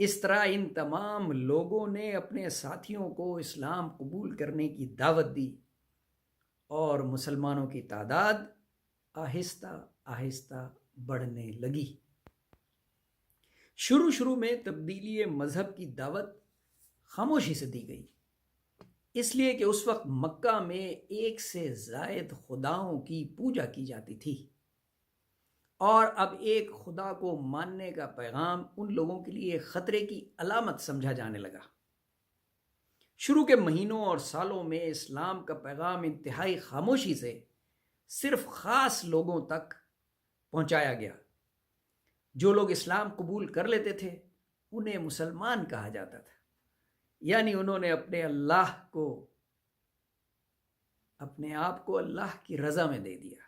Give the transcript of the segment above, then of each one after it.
اس طرح ان تمام لوگوں نے اپنے ساتھیوں کو اسلام قبول کرنے کی دعوت دی اور مسلمانوں کی تعداد آہستہ آہستہ بڑھنے لگی۔ شروع میں تبدیلی مذہب کی دعوت خاموشی سے دی گئی، اس لیے کہ اس وقت مکہ میں 1 سے زائد خداؤں کی پوجا کی جاتی تھی، اور اب ایک خدا کو ماننے کا پیغام ان لوگوں کے لیے خطرے کی علامت سمجھا جانے لگا۔ شروع کے مہینوں اور سالوں میں اسلام کا پیغام انتہائی خاموشی سے صرف خاص لوگوں تک پہنچایا گیا۔ جو لوگ اسلام قبول کر لیتے تھے انہیں مسلمان کہا جاتا تھا، یعنی انہوں نے اپنے آپ کو اللہ کی رضا میں دے دیا۔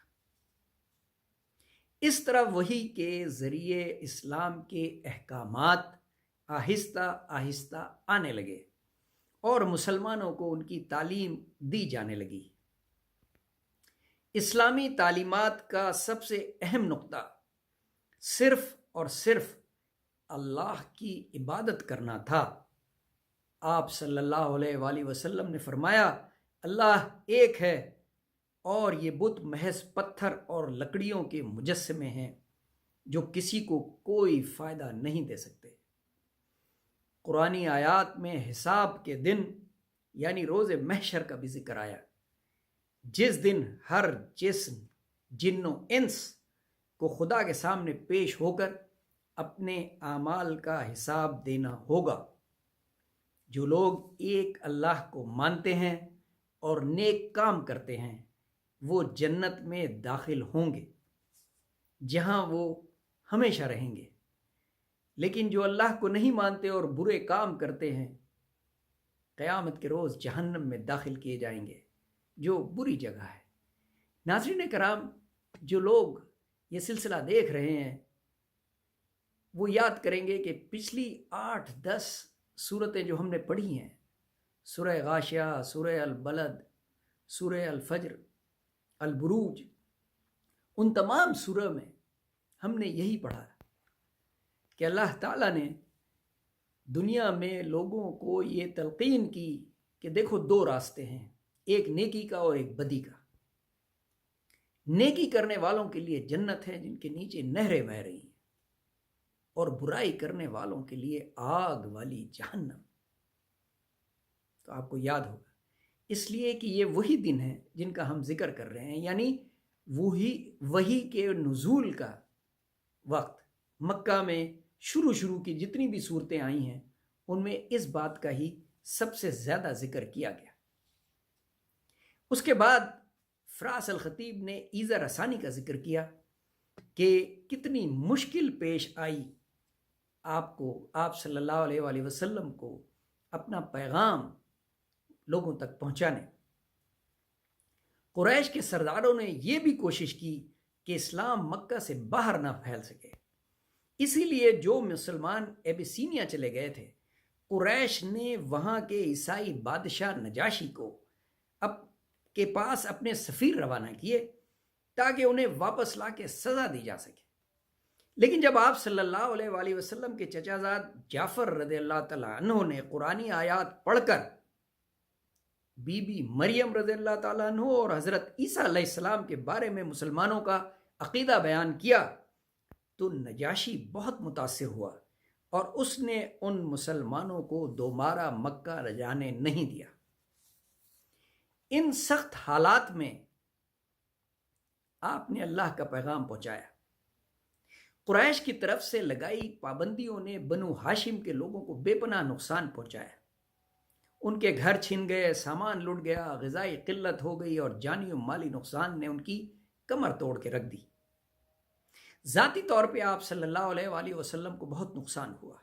اس طرح وحی کے ذریعے اسلام کے احکامات آہستہ آہستہ آنے لگے اور مسلمانوں کو ان کی تعلیم دی جانے لگی۔ اسلامی تعلیمات کا سب سے اہم نقطہ صرف اور صرف اللہ کی عبادت کرنا تھا۔ آپ صلی اللہ علیہ وآلہ وسلم نے فرمایا، اللہ ایک ہے اور یہ بت محض پتھر اور لکڑیوں کے مجسمے ہیں جو کسی کو کوئی فائدہ نہیں دے سکتے۔ قرآنی آیات میں حساب کے دن یعنی روز محشر کا بھی ذکر آیا، جس دن ہر جسم، جن و انس کو خدا کے سامنے پیش ہو کر اپنے اعمال کا حساب دینا ہوگا۔ جو لوگ ایک اللہ کو مانتے ہیں اور نیک کام کرتے ہیں وہ جنت میں داخل ہوں گے، جہاں وہ ہمیشہ رہیں گے، لیکن جو اللہ کو نہیں مانتے اور برے کام کرتے ہیں قیامت کے روز جہنم میں داخل کیے جائیں گے، جو بری جگہ ہے۔ ناظرین کرام، جو لوگ یہ سلسلہ دیکھ رہے ہیں وہ یاد کریں گے کہ پچھلی 8-10 سورتیں جو ہم نے پڑھی ہیں، سورہ غاشیہ، سورہ البلد، سورہ الفجر، البروج، ان تمام سورہ میں ہم نے یہی پڑھا کہ اللہ تعالیٰ نے دنیا میں لوگوں کو یہ تلقین کی کہ دیکھو 2 راستے ہیں، ایک نیکی کا اور ایک بدی کا۔ نیکی کرنے والوں کے لیے جنت ہے جن کے نیچے نہریں بہہ رہی ہیں، اور برائی کرنے والوں کے لیے آگ والی جہنم۔ تو آپ کو یاد ہوگا، اس لیے کہ یہ وہی دن ہیں جن کا ہم ذکر کر رہے ہیں، یعنی وہی کے نزول کا وقت۔ مکہ میں شروع کی جتنی بھی صورتیں آئی ہیں ان میں اس بات کا ہی سب سے زیادہ ذکر کیا گیا۔ اس کے بعد فراس الخطیب نے ایذا رسانی کا ذکر کیا کہ کتنی مشکل پیش آئی آپ صلی اللہ علیہ وآلہ وسلم کو اپنا پیغام لوگوں تک پہنچانے۔ قریش کے سرداروں نے یہ بھی کوشش کی کہ اسلام مکہ سے باہر نہ پھیل سکے، اسی لیے جو مسلمان ایبیسینیا چلے گئے تھے، قریش نے وہاں کے عیسائی بادشاہ نجاشی کے پاس اپنے سفیر روانہ کیے تاکہ انہیں واپس لا کے سزا دی جا سکے۔ لیکن جب آپ صلی اللہ علیہ وآلہ وسلم کے چچا زاد جعفر رضی اللہ تعالیٰ عنہ نے قرآنی آیات پڑھ کر بی بی مریم رضی اللہ تعالیٰ عنہ اور حضرت عیسیٰ علیہ السلام کے بارے میں مسلمانوں کا عقیدہ بیان کیا تو نجاشی بہت متاثر ہوا اور اس نے ان مسلمانوں کو دوبارہ مکہ جانے نہیں دیا۔ ان سخت حالات میں آپ نے اللہ کا پیغام پہنچایا۔ قریش کی طرف سے لگائی پابندیوں نے بنو ہاشم کے لوگوں کو بے پناہ نقصان پہنچایا۔ ان کے گھر چھن گئے، سامان لٹ گیا، غذائی قلت ہو گئی اور جانی و مالی نقصان نے ان کی کمر توڑ کے رکھ دی۔ ذاتی طور پہ آپ صلی اللہ علیہ وآلہ وسلم کو بہت نقصان ہوا۔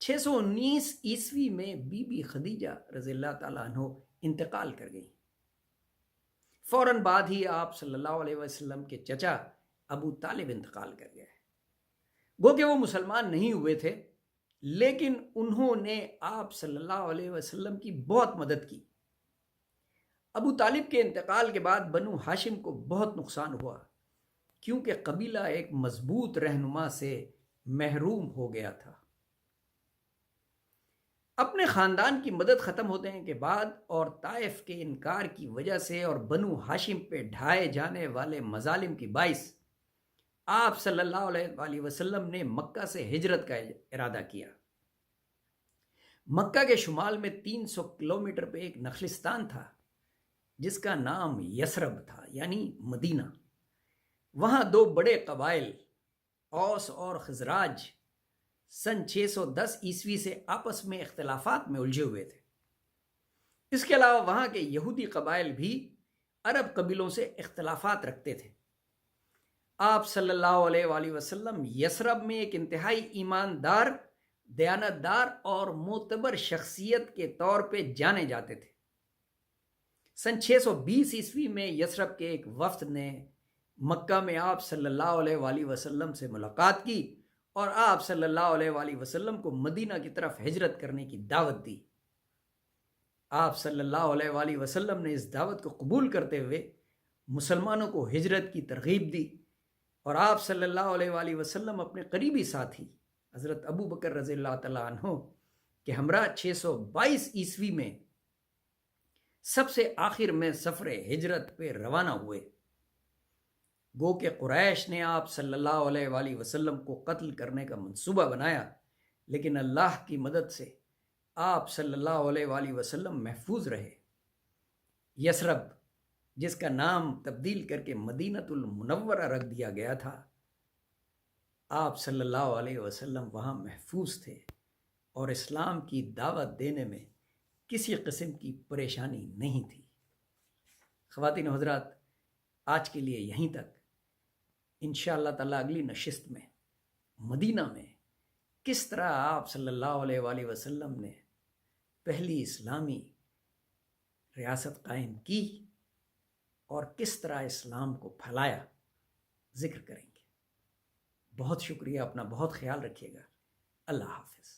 619 عیسوی میں بی بی خدیجہ رضی اللہ تعالیٰ عنہ انتقال کر گئی۔ فوراً بعد ہی آپ صلی اللہ علیہ وسلم کے چچا ابو طالب انتقال کر گئے۔ گو کہ وہ مسلمان نہیں ہوئے تھے، لیکن انہوں نے آپ صلی اللہ علیہ وسلم کی بہت مدد کی۔ ابو طالب کے انتقال کے بعد بنو ہاشم کو بہت نقصان ہوا، کیونکہ قبیلہ ایک مضبوط رہنما سے محروم ہو گیا تھا۔ اپنے خاندان کی مدد ختم ہونے کے بعد اور طائف کے انکار کی وجہ سے اور بنو ہاشم پہ ڈھائے جانے والے مظالم کی باعث آپ صلی اللہ علیہ وآلہ وسلم نے مکہ سے ہجرت کا ارادہ کیا۔ مکہ کے شمال میں 300 کلومیٹر پہ ایک نخلستان تھا جس کا نام یثرب تھا، یعنی مدینہ۔ وہاں دو بڑے قبائل اوس اور خزراج سن 610 عیسوی سے آپس میں اختلافات میں الجھے ہوئے تھے۔ اس کے علاوہ وہاں کے یہودی قبائل بھی عرب قبیلوں سے اختلافات رکھتے تھے۔ آپ صلی اللہ علیہ وآلہ وسلم یثرب میں ایک انتہائی ایماندار، دیانتدار اور معتبر شخصیت کے طور پہ جانے جاتے تھے۔ سن 620 عیسوی میں یثرب کے ایک وفد نے مکہ میں آپ صلی اللہ علیہ وآلہ وسلم سے ملاقات کی اور آپ صلی اللہ علیہ وآلہ وسلم کو مدینہ کی طرف ہجرت کرنے کی دعوت دی۔ آپ صلی اللہ علیہ وآلہ وسلم نے اس دعوت کو قبول کرتے ہوئے مسلمانوں کو ہجرت کی ترغیب دی، اور آپ صلی اللہ علیہ وآلہ وسلم اپنے قریبی ساتھی حضرت ابو بکر رضی اللہ تعالیٰ عنہ کے ہمراہ 622 عیسوی میں سب سے آخر میں سفر ہجرت پہ روانہ ہوئے۔ گو کہ قریش نے آپ صلی اللہ علیہ وآلہ وسلم کو قتل کرنے کا منصوبہ بنایا، لیکن اللہ کی مدد سے آپ صلی اللہ علیہ وآلہ وسلم محفوظ رہے۔ یثرب، جس کا نام تبدیل کر کے مدینۃ المنورہ رکھ دیا گیا تھا، آپ صلی اللہ علیہ وسلم وہاں محفوظ تھے اور اسلام کی دعوت دینے میں کسی قسم کی پریشانی نہیں تھی۔ خواتین و حضرات، آج کے لیے یہیں تک۔ انشاءاللہ تعالیٰ اگلی نشست میں مدینہ میں کس طرح آپ صلی اللہ علیہ وآلہ وسلم نے پہلی اسلامی ریاست قائم کی اور کس طرح اسلام کو پھیلایا، ذکر کریں گے۔ بہت شکریہ، اپنا بہت خیال رکھیے گا۔ اللہ حافظ۔